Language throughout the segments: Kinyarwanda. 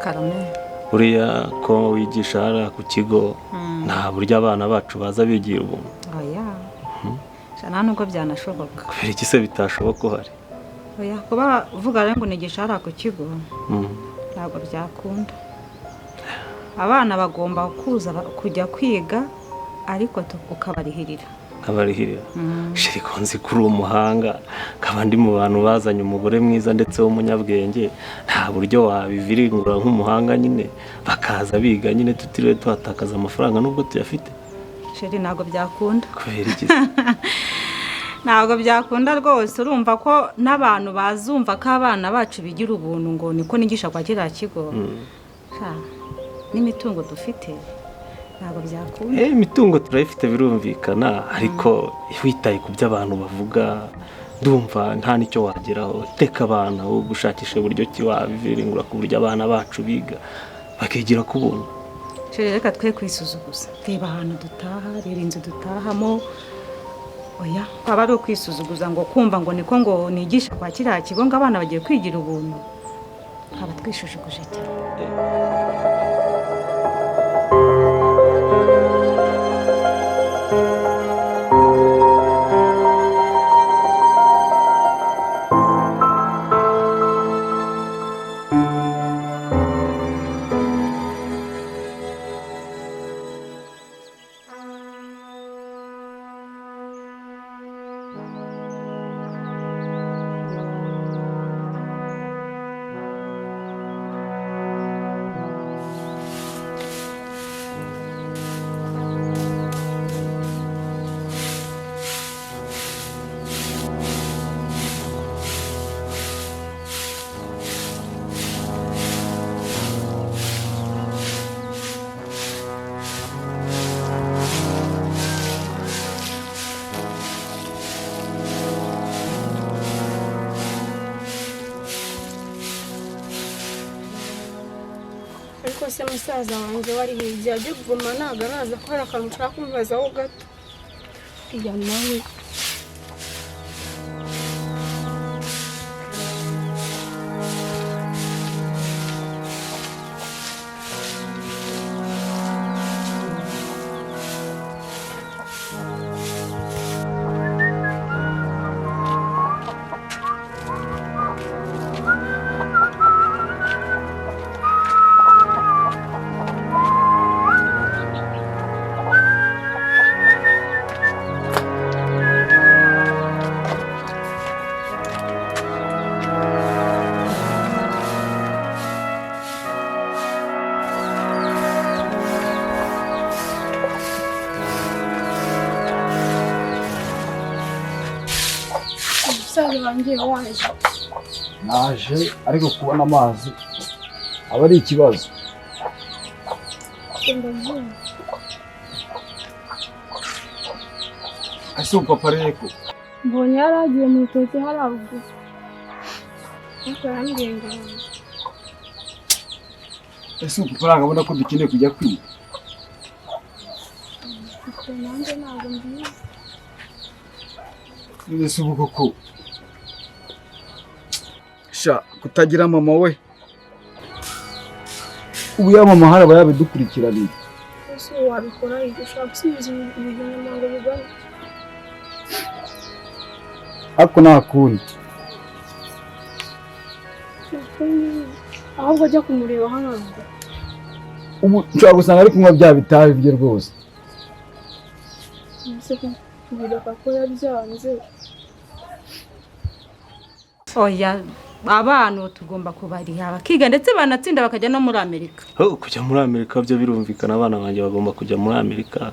Karame. Buriya ko wigisha hariya ku kigo nta buryo abana bacu baza bigira ubuntu. Oya. Nta nubwo byanashoboka. Kubera iki se bitashoboka uhari? Oya, kuba uvuga rero ngo nigisha hariya ku kigo ntabwo byakunda. Abana bagomba kujya kwiga ariko ukabarihirira. Shiriko nzi kuri umuhanga kabandi mu bantu bazanye umugore mwiza ndetse w'umunyabwenge nta buryo wabiviringura nk'umuhanga nyine bakaza biga nyine tutiriwe tuhatakaza amafaranga nubwo tuyafite. Shiri ntabwo byakunda. Kubera iki? Ntabwo byakunda rwose. Urumva ko n'abantu bazumva ko abana bacu bigira ubuntu ngo niko nigisha kwa kiriya kigo. N'imitungo dufite ntabwo byakunda. Imitungo turayifite birumvikana ariko witaye ku byo abantu bavuga ndumva nta nicyo wageraho. Teka abana wo gushakisha uburyo ki wabiviringura ku buryo abana bacu biga bakigira ku buntu. Reka twe kwisuzuguza. Reba ahantu dutaha, reba inzu dutahamo. Oya, kwaba ari ukwisuzuguza ngo kumva ngo niko ngo nigisha kwa kiriya kigo ngo abana bagiye kwigira ubuntu. Haba twishujuguje cyane. Ariko se musaza wanjye wari hirya ajya kuvuma ntabwo araza ko hari akantu ushaka kumubazaho gato. Iya nawe naje ariko kubona amazi aba ari ikibazo. Ese papa reko mbonye yaragiye mu rutoki haravuga ariko yarambwiye ngo ese papa arangabona ko dukeneye kujya kwiga. nanjye ntabwo mbizi. Ese ubu koko kutagira mama we ubu ya mama haraba yabidukurikiraniye. Ese wabikora ibyo ushaka gusubiza ibintu ngo bigane ariko nta kundi. ahubwo ajya kumureba hano Ubu nshobora gusanga ari kunywa bya bitabi bye rwose. ese kubireka ko yabyanze. Oya, abantu tugomba kubariha bakiga ndetse banatsinda bakajya no muri Amerika. Kujya muri Amerika byo birumvikana abana banjye bagomba kujya muri Amerika.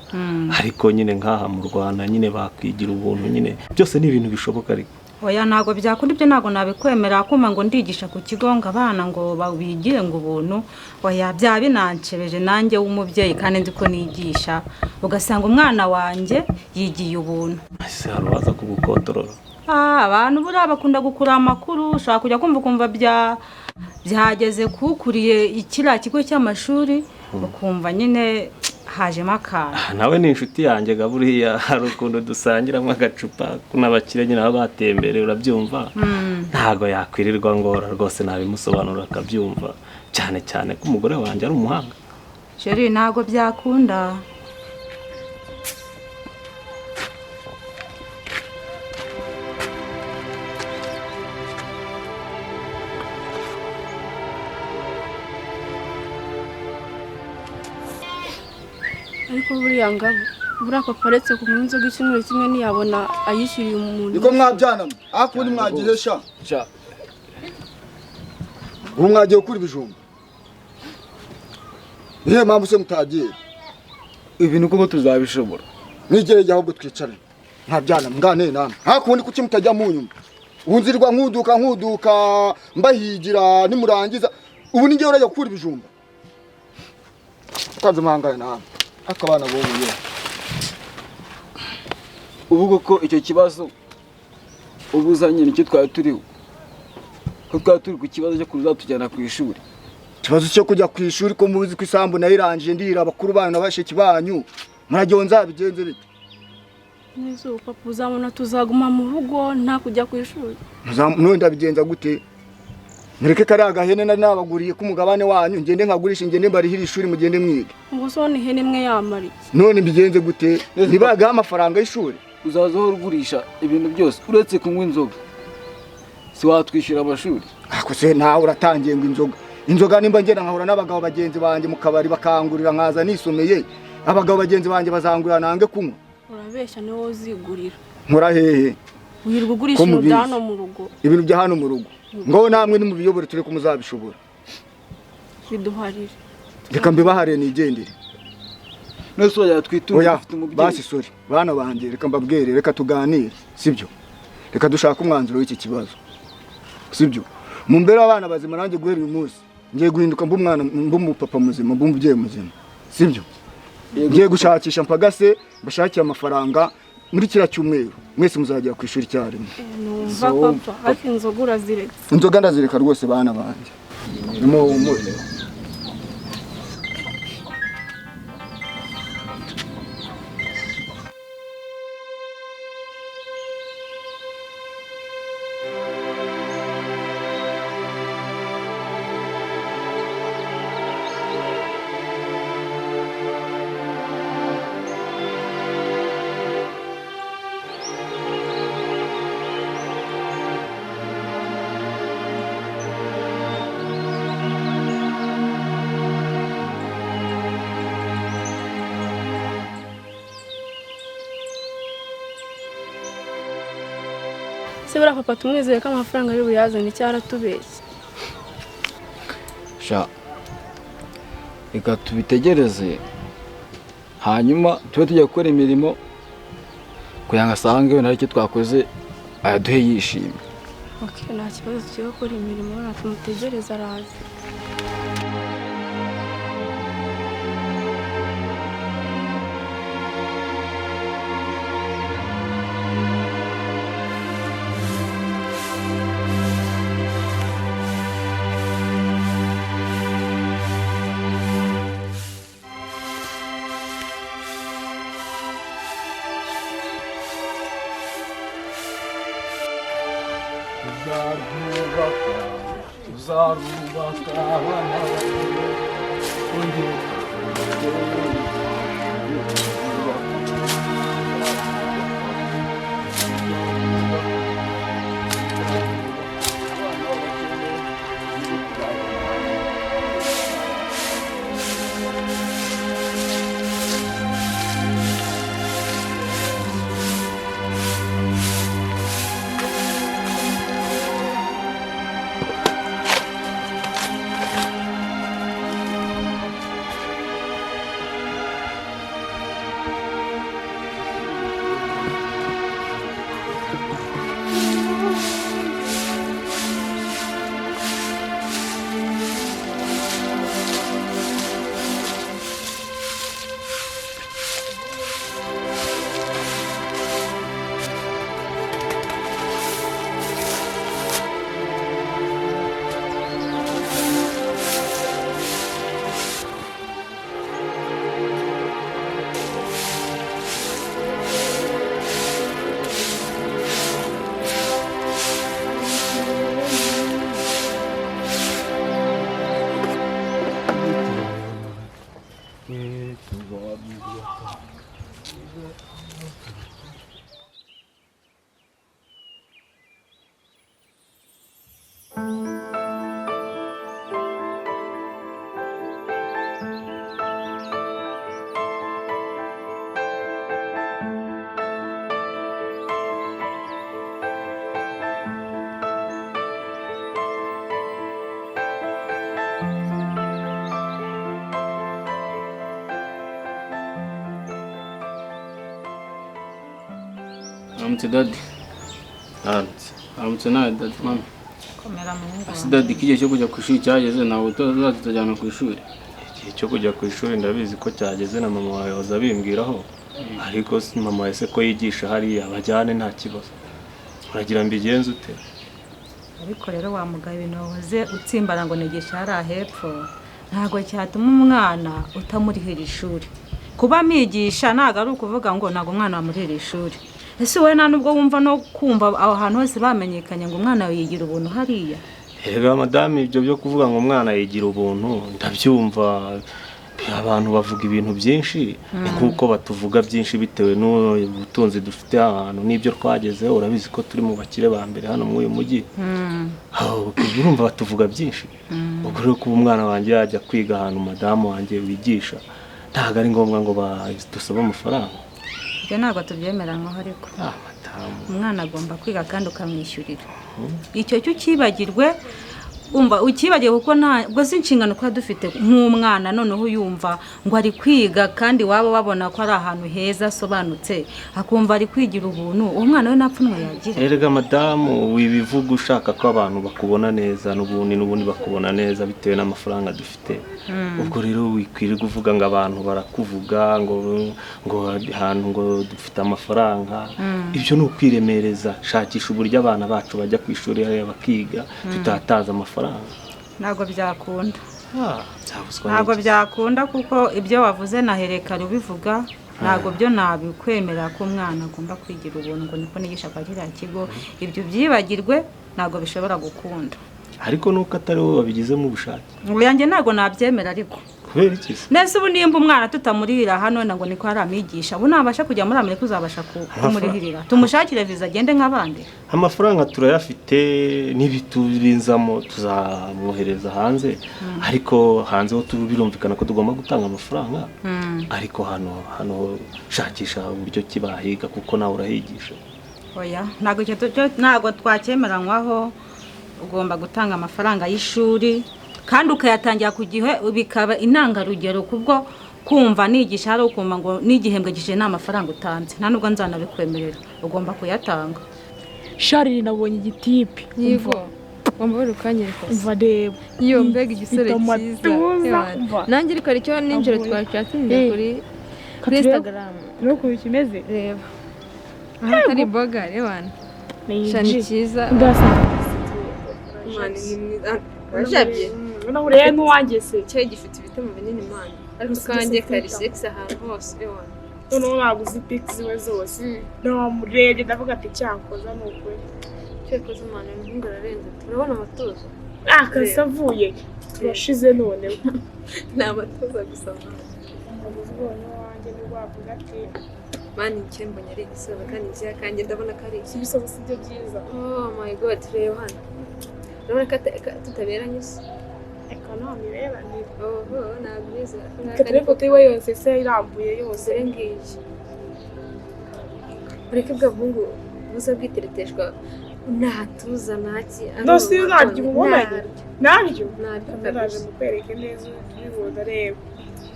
Ariko nyine nkaha mu Rwanda nyine bakwigira ubuntu nyine byose ni ibintu bishoboka ariko. Oya ntago byakunda ibyo ntago nabikwemera kuma ngo ndigisha ku kigo ngo abana ngo babigire ngo ubuntu. Oya bya binancebeje nanjye w'umubyeyi kandi nzi ko nigisha ugasanga umwana wanjye yigiye ubuntu. Ese harubaza kugukontorora. Abantu buriya bakunda gukura amakuru ushaka kujya kumva byageze kukuriye ikiriya kigo cy'amashuri ukumva nyine hajemo akantu. Nawe ni inshuti yanjye gaburiya hari ukuntu dusangiramo agacupa n'abakire nyine aho batembereye urabyumva ntago yakwirirwa ngora rwose nabimusobanura akabyumva cyane cyane ko umugore wanjye ari umuhanga. sheri ntabwo byakunda. ariko buriya ngabo buriya papa aretse ku inzoga icyumweru kimwe ntiyabona ayishyuriye umuntu. niko mwabyana akundi mwagihesha ubu mwagiye gukura ibijumba. niyo mpamvu se mutagiye ibintu koko tuzabishobora. mwigereye ahubwo twicare ntabyana mwaneye namwe hakundi kuki mutajya mu nyuma unzirwa nkuduka mbahigira nimurangiza ubu ninjye urajya gukura ibijumba twanze muhangane namwe akabana bobuye. ubu koko icyo kibazo ubuzanye nicyo twari turiho ko twari turi ku kibazo cyo kuzatujyana ku ishuri. ikibazo cyo kujya ku ishuri ko muzi ko isambu nayirangije ndira abakuru banyu n'abashiki banyu muragiye nzabigenze bite? n'izuba papa uzabona tuzaguma mu rugo nta kujya ku ishuri. none ndabigenza gute? mureke kari agahene nari nabaguriye ku mugabane wanyu ngende nkagurisha ngende mbarihira ishuri mugende mwige. ngo so ni ihene imwe yamariye. none mbigenze gute? ntibagaho amafaranga y'ishuri. uzaza aho ugurisha ibintu byose uretse kunywa inzoga si watwishyura amashuri. ako se nawe uratangiye ngo inzoga nimba ngenda nkahura n'abagabo bagenzi banjye mu kabari bakangurira nkaza nisomeye abagabo bagenzi banjye bazangurira nange kunywa. urabeshya niwe uzigurira. nkora hehe? wirirwa ugurisha ibintu bya hano mu rugo. ibintu bya hano mu rugo ngo namwe nimubiyobore turi ko muzabishobora. biduharire reka mbibahare nigendere. nose wajya twitura dufite umubyeyi. basi sori bana banjye reka mbabwere reka tuganire sibyo? reka dushaka umwanzuro w'iki kibazo sibyo? mu mbere abana bazima nanjye guhera uyu munsi ngiye guhinduka mbumupapa muzima mbumubyeyi muzima sibyo? ngiye gushakisha mpagase mbashakira amafaranga muri kiriya cyumweru mwese muzajya ku ishuri icyarimwe. numva papa ariko inzoga urazireka. inzoga ndazireka rwose bana banjye nimuhumure. se buriya papa tumwizeye ko amafaranga ari buyazane cyaratubeshye. sha reka tubitegereze hanyuma tube tujya gukora imirimo kugira ngo asange wenda aricyo twakoze ayaduhe yishimye. okay nta kibazo tugiye gukora imirimo natumutegereza araza. Aramutse dadi. Aramutse nawe dadi mami. komera mu ngo Ase dadi igihe cyo kujya ku ishuri cyageze nawe tutajyana ku ishuri. igihe cyo kujya ku ishuri ndabizi ko cyageze na mama wawe waza bimbwiraho ariko mama ese ko yigisha hariya bajyane nta kibazo uragira mbigenze ute ariko rero wa mugabo ibintu wahoze utsimbara ngo nigisha hariya hepfo ntabwo cyatuma umwana utamurihira ishuri kuba mwigisha ntabwo ari ukuvuga ngo ntabwo umwana wamurihira ishuri ese wowe nta nubwo wumva no kumva aho hantu hose bamenyekanye ngo umwana yigira ubuntu hariya Erega madame ibyo byo kuvuga ngo umwana yigira ubuntu ndabyumva abantu bavuga ibintu byinshi nkuko batuvuga byinshi bitewe n'ubutunzi dufite ahantu n'ibyo twagezeho urabizi ko turi mu bakire ba mbere hano muri uyu mujyi urumva batuvuga byinshi ubwo rero kuba umwana wanjye yajya kwiga ahantu madamu wanjye wigisha ntabwo ari ngombwa ngo dusabe amafaranga ibyo ntabwo tubyemeranywaho ariko umwana agomba kwiga kandi ukamwishyurira icyo cyo ukibagirwe umva ukibagiye kuko ntabwo si inshingano kuba dufite nk'umwana noneho yumva ngo ari kwiga kandi waba babona ko ari ahantu heza asobanutse akumva ari kwigira ubuntu uwo mwana we napfunwe yagira erega madamu wibivuga ushaka ko abantu bakubona neza n'ubundi bakubona neza bitewe n'amafaranga dufite ubwo rero wikwirirwa uvuga ngo abantu barakuvuga ngo ahantu ngo dufite amafaranga ibyo ni ukwiremereza shakisha uburyo abana bacu bajya ku ishuri bakiga tutataza amafaranga ntabwo byakunda ntabwo byakunda kuko ibyo wavuze nahereka rubivuga ntabwo byo nabikwemera ko umwana agomba kwigira ubuntu ngo niko nigisha kwa kiriya kigo ibyo byibagirwe ntabwo bishobora gukunda ariko nuko atari wowe wabigizemo ubushake uyanjye ntabwo nabyemera ariko kubera iki se nese ubu nimba umwana tutamurihira hano ngo niko hari amigisha ubu nabasha kujya muri Amerika uzabasha kumurihirira tumushakire viza agende nk'abandi amafaranga turayafite n'ibiturinzamo tuzamwohereza hanze ariko hanze ho birumvikana ko tugomba gutanga amafaranga ariko hano shakisha uburyo kibahiga kuko nawe urahigisha oya ntabwo twacyemeranywaho ugomba gutanga amafaranga y'ishuri kandi ukayatangira ku gihe bikaba intangarugero kubwo kumva nigisha hari ukumva ngo n'igihembwe gishije nta mafaranga utanze nta nubwo nzanabikwemerera ugomba kuyatanga Shari nabonye igitipe yego wambara ukanyereka umva reba iyo mbega igisore cyiza nanjye ariko aricyo ninjoro twacatsinze kuri Instagram no ku kimeze reba aha tari boga rebana shani cyiza mani ni mwiza wajabye urebe n'uwangese cyo gifite ibitemo binini mani ariko kanjye kari sex ahantu hose rebana noneho naguze pics we zose namurebye ndavuga ati cyakoza ni ukuri cyakoze mani umuhungu ararenze turabona amatuzo akasavuye turashize noneho ni amatuza gusa mani umuguzi ubonye wanjye ni wavuga ati mani icyo mbonye ari igisoza kandi cya kanjye ndabona ko ari ibisoza si byo byiza oh my god reba hano urabona ko tutaberanye se reka nta miberanire oho ntabwo neza reka ifoto yiwe yose se irambuye yose dore ngiyi ureke bwa bungu buza bwitereteshwa ntatuza ntaki ndose iyo naryo umubonanye naryo naryo mukwereke neza ubibona reba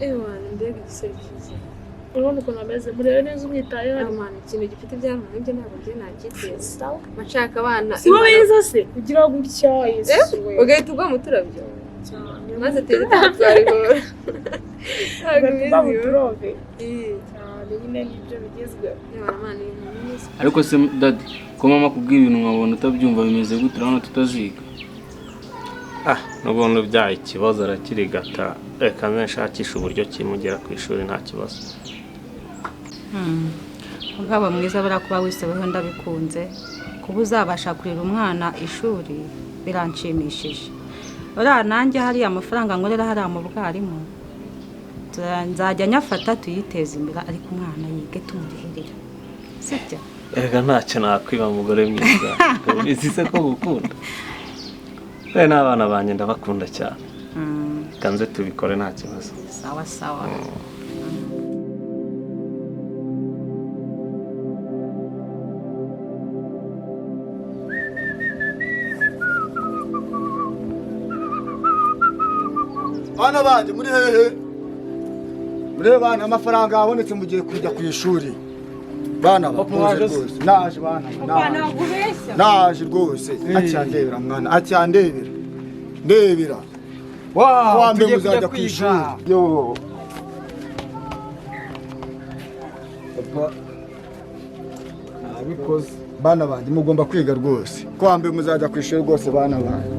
ewana mbega igisore cyiza urabona ukuntu ameze murebe neza umwitayeho amana ikintu gifite ibyarama ibyo ntabwo njye nacyiteza mashaka abana si wowe wiza se ugira gutya yesu we ugahita ugwa mu turabyo maze tuzi twatwarihora ugahita mu turove cyane nyine nibyo bigezweho ariko se dadi ko mama kubwira ibintu nkabona utabyumva bimeze gute urabona tutaziga n'ubundi byaye ikibazo arakirigata reka nshakisha uburyo kimugera ku ishuri nta kibazo ubwabo mwiza buriya kuba wisebeho ndabikunze kuba uzabasha kurera umwana ishuri biranshimishije uriya nanjye hariya amafaranga nkorera hariya mu bwarimu nzajya nyafata tuyiteze imbere ariko umwana yige tumurihirira sibyo erega ntacyo nakwiba umugore mwiza ubizi se ko gukunda we n'abana banjye ndabakunda cyane kanze tubikore nta kibazo sawa sawa bana banje muri hehe murebe bana amafaranga yabonetse mugiye kujya ku ishuri bana bakuze rwose naje bana papa ntabwo ubeshya naje rwose acyandebera mwana acyandebera ndebera wambe muzajya ku ishuri yo papa nabikoze bana banjye mugomba kwiga rwose wambe muzajya ku ishuri rwose bana banjye